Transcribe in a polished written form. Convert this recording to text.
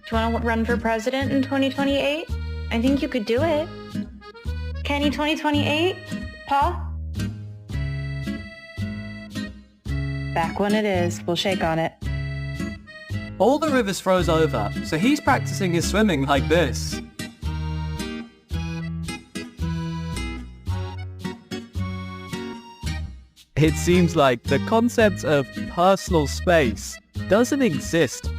Do you want to run for president in 2028? I think you could do it. Kenny 2028? Paul? Back when it is. We'll shake on it. All the rivers froze over, so he's practicing his swimming like this. It seems like the concept of personal space doesn't exist